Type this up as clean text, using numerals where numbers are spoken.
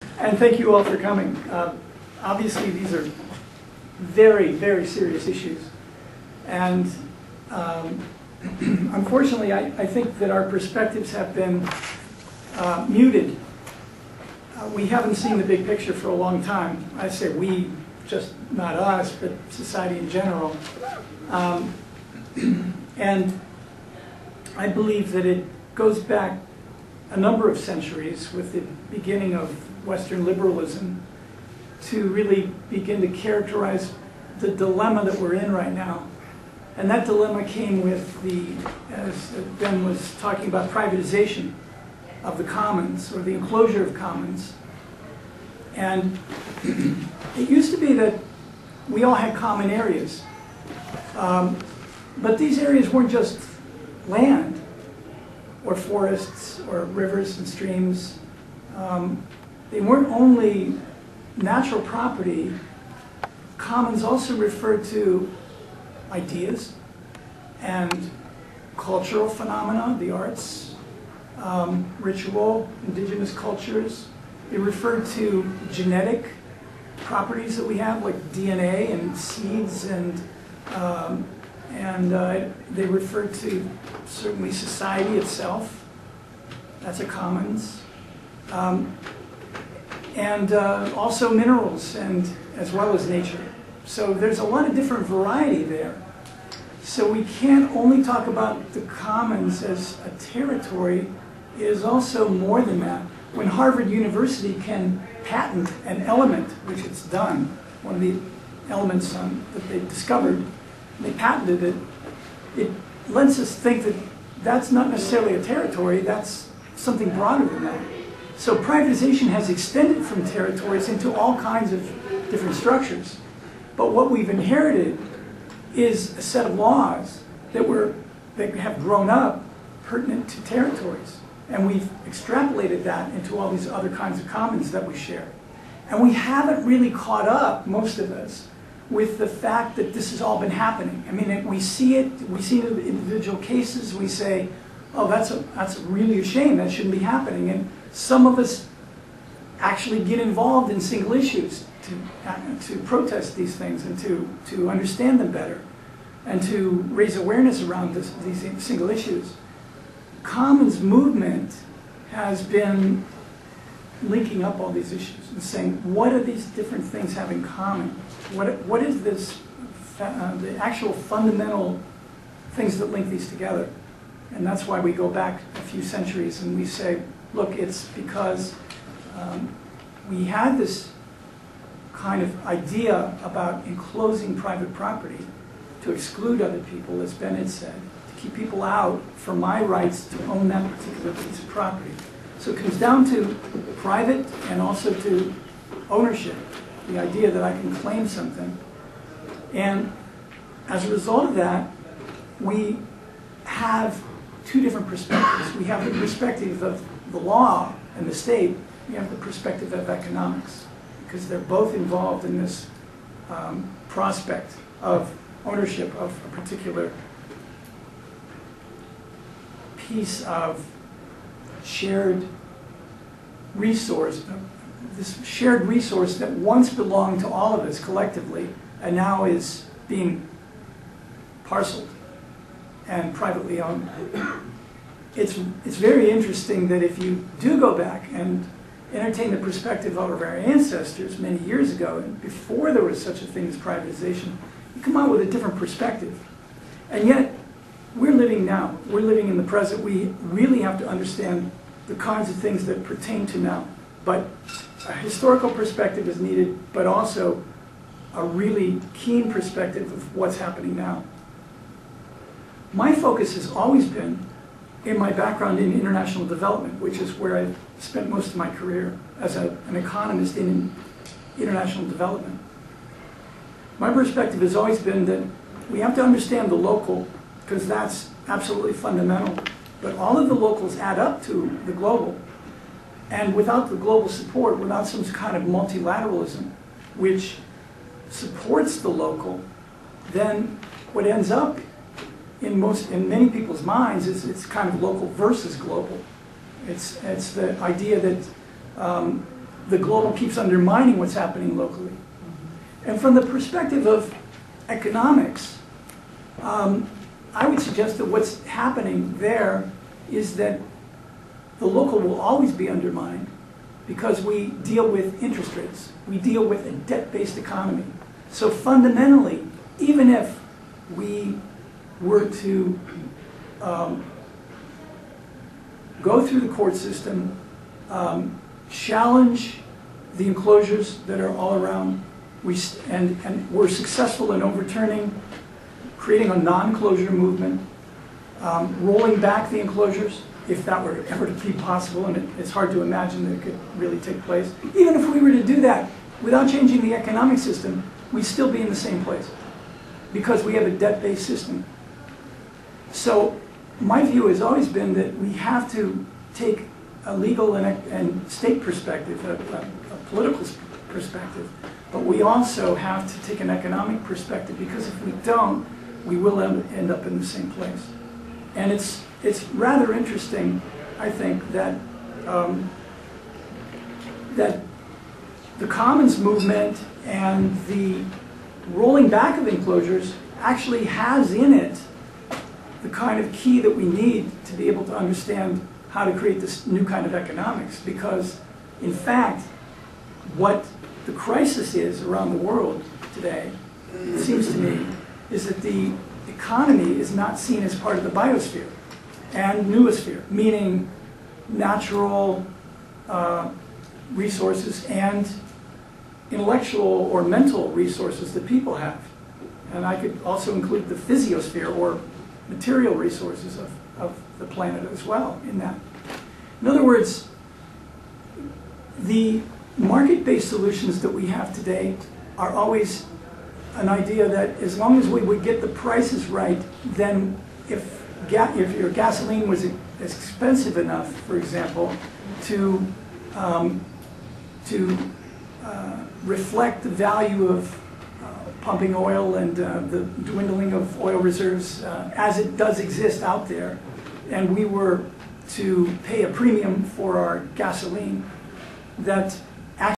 And thank you all for coming. Obviously, these are very, very serious issues. And unfortunately, I think that our perspectives have been muted. We haven't seen the big picture for a long time. I say we, just not us, but society in general. And I believe that it goes back a number of centuries with the beginning of Western liberalism to really begin to characterize the dilemma that we're in right now. And that dilemma came with the, as Ben was talking about, privatization of the commons, or the enclosure of commons. And it used to be that we all had common areas. But these areas weren't just land, or forests, or rivers and streams. They weren't only natural property. Commons also referred to ideas and cultural phenomena, the arts, ritual, indigenous cultures. They referred to genetic properties that we have, like DNA and seeds, and they referred to certainly society itself. That's a commons. And also minerals, and as well as nature. So there's a lot of different variety there. So we can't only talk about the commons as a territory. It is also more than that. When Harvard University can patent an element, which it's done, one of the elements that they discovered, they patented it, it lets us think that that's not necessarily a territory, that's something broader than that. So privatization has extended from territories into all kinds of different structures. But what we've inherited is a set of laws that have grown up pertinent to territories. And we've extrapolated that into all these other kinds of commons that we share. And we haven't really caught up, most of us, with the fact that this has all been happening. I mean, we see it, we see the individual cases, we say, oh, that's really a shame, that shouldn't be happening. And some of us actually get involved in single issues to protest these things and to understand them better and to raise awareness around these single issues. Commons movement has been linking up all these issues and saying, what do these different things have in common? What is this, the actual fundamental things that link these together? And that's why we go back a few centuries and we say, look, it's because we had this kind of idea about enclosing private property to exclude other people, as Ben had said, to keep people out from my rights to own that particular piece of property. So it comes down to private and also to ownership, the idea that I can claim something. And as a result of that, we have two different perspectives. We have the perspective of the law and the state. We have the perspective of economics, because they're both involved in this prospect of ownership of a particular piece of shared resource, this shared resource that once belonged to all of us collectively and now is being parceled and privately owned. It's very interesting that if you do go back and entertain the perspective of our ancestors many years ago, and before there was such a thing as privatization, you come out with a different perspective. And yet, we're living now. We're living in the present. We really have to understand the kinds of things that pertain to now. But a historical perspective is needed, but also a really keen perspective of what's happening now. My focus has always been in my background in international development, which is where I've spent most of my career as an economist in international development. My perspective has always been that we have to understand the local, because that's absolutely fundamental. But all of the locals add up to the global. And without the global support, without some kind of multilateralism, which supports the local, then what ends up in many people's minds is it's kind of local versus global. It's the idea that the global keeps undermining what's happening locally. And from the perspective of economics, I would suggest that what's happening there is that the local will always be undermined because we deal with interest rates. We deal with a debt-based economy. So fundamentally, even if we were to go through the court system, challenge the enclosures that are all around, and we're successful in overturning, creating a non-closure movement, rolling back the enclosures, if that were ever to be possible, and it's hard to imagine that it could really take place. Even if we were to do that without changing the economic system, we'd still be in the same place because we have a debt-based system. So my view has always been that we have to take a legal and state perspective, a political perspective, but we also have to take an economic perspective, because if we don't, we will end up in the same place. And it's rather interesting, I think, that that the commons movement and the rolling back of enclosures actually has in it the kind of key that we need to be able to understand how to create this new kind of economics. Because, in fact, what the crisis is around the world today, it seems to me, is that the economy is not seen as part of the biosphere and noosphere, meaning natural resources and intellectual or mental resources that people have. And I could also include the physiosphere, or material resources of the planet as well in that. In other words, the market-based solutions that we have today are always an idea that as long as we would get the prices right, then if your gasoline was expensive enough, for example, to reflect the value of pumping oil and the dwindling of oil reserves as it does exist out there, and we were to pay a premium for our gasoline, that